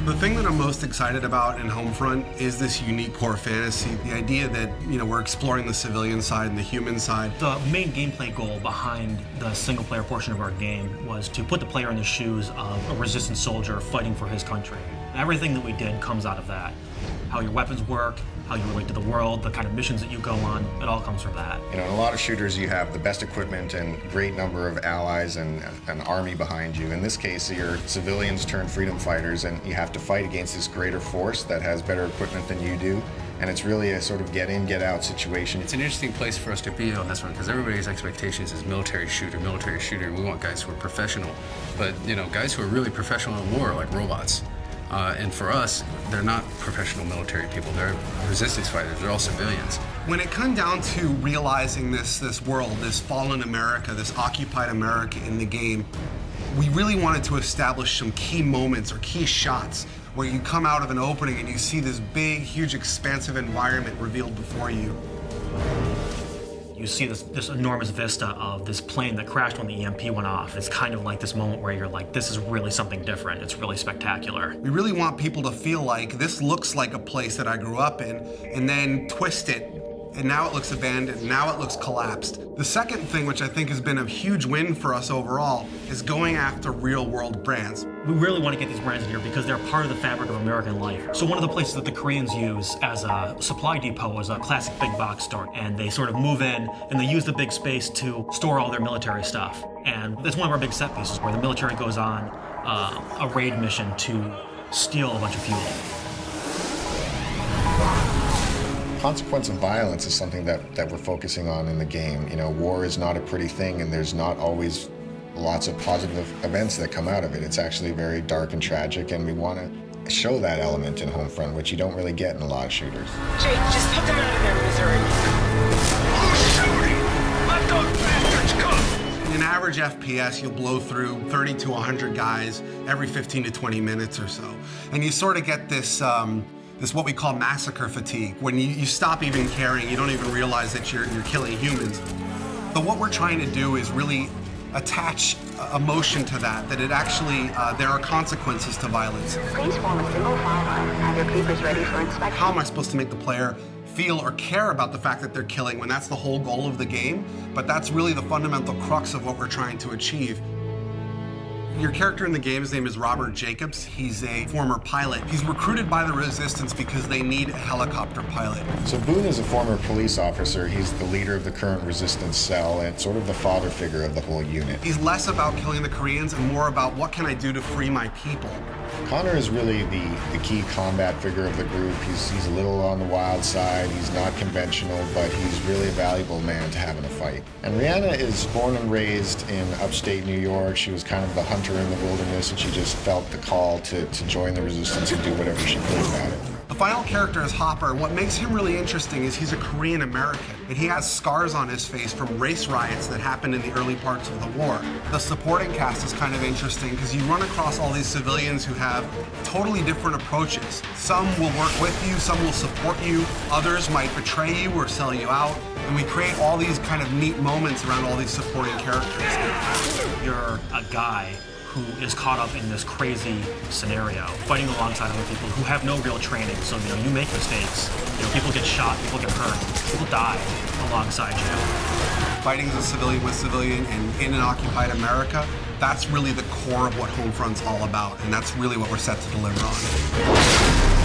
The thing that I'm most excited about in Homefront is this unique core fantasy. The idea that, we're exploring the civilian side and the human side. The main gameplay goal behind the single-player portion of our game was to put the player in the shoes of a resistance soldier fighting for his country. Everything that we did comes out of that. How your weapons work, how you relate to the world, the kind of missions that you go on, it all comes from that. In a lot of shooters, you have the best equipment and great number of allies and an army behind you. In this case, you're civilians turned freedom fighters, and you have to fight against this greater force that has better equipment than you do. And it's really a sort of get in, get out situation. It's an interesting place for us to be on this one because everybody's expectations is military shooter. We want guys who are professional. But, guys who are really professional in war are like robots. And for us, they're not professional military people. They're resistance fighters. They're all civilians. When it comes down to realizing this world, this fallen America, this occupied America in the game, we really wanted to establish some key moments or key shots where you come out of an opening and you see this big, huge, expansive environment revealed before you. You see this enormous vista of this plane that crashed when the EMP went off. It's kind of like this moment where you're like, this is really something different. It's really spectacular. We really want people to feel like this looks like a place that I grew up in, and then twist it, and now it looks abandoned, now it looks collapsed. The second thing, which I think has been a huge win for us overall, is going after real-world brands. We really want to get these brands in here because they're part of the fabric of American life. So one of the places that the Koreans use as a supply depot is a classic big box store. And they sort of move in and they use the big space to store all their military stuff. And that's one of our big set pieces where the military goes on a raid mission to steal a bunch of fuel. Consequence of violence is something that we're focusing on in the game. War is not a pretty thing, and there's not always lots of positive events that come out of it. It's actually very dark and tragic, and we want to show that element in Homefront, which you don't really get in a lot of shooters. Jake, just put them out of there, misery. Who's shooting? Let those bastards come! In an average FPS, you'll blow through 30 to 100 guys every 15 to 20 minutes or so. And you sort of get this what we call massacre fatigue. When you stop even caring, you don't even realize that you're killing humans. But what we're trying to do is really attach emotion to that it actually, there are consequences to violence. Please form a single file and have your papers ready for inspection. How am I supposed to make the player feel or care about the fact that they're killing when that's the whole goal of the game? But that's really the fundamental crux of what we're trying to achieve. Your character in the game, his name is Robert Jacobs. He's a former pilot. He's recruited by the Resistance because they need a helicopter pilot. So Boone is a former police officer. He's the leader of the current Resistance cell and sort of the father figure of the whole unit. He's less about killing the Koreans and more about what can I do to free my people. Connor is really the key combat figure of the group. He's a little on the wild side. He's not conventional, but he's really a valuable man to have in a fight. And Rihanna is born and raised in upstate New York. She was kind of the hunter in the wilderness, and she just felt the call to join the Resistance and do whatever she could about it. The final character is Hopper, and what makes him really interesting is he's a Korean American, and he has scars on his face from race riots that happened in the early parts of the war. The supporting cast is kind of interesting because you run across all these civilians who have totally different approaches. Some will work with you, some will support you, others might betray you or sell you out, and we create all these kind of neat moments around all these supporting characters. You're a guy who is caught up in this crazy scenario, fighting alongside other people who have no real training. So, you make mistakes. People get shot, people get hurt, people die alongside you. Fighting as a civilian with civilian and in an occupied America, that's really the core of what Homefront's all about, and that's really what we're set to deliver on.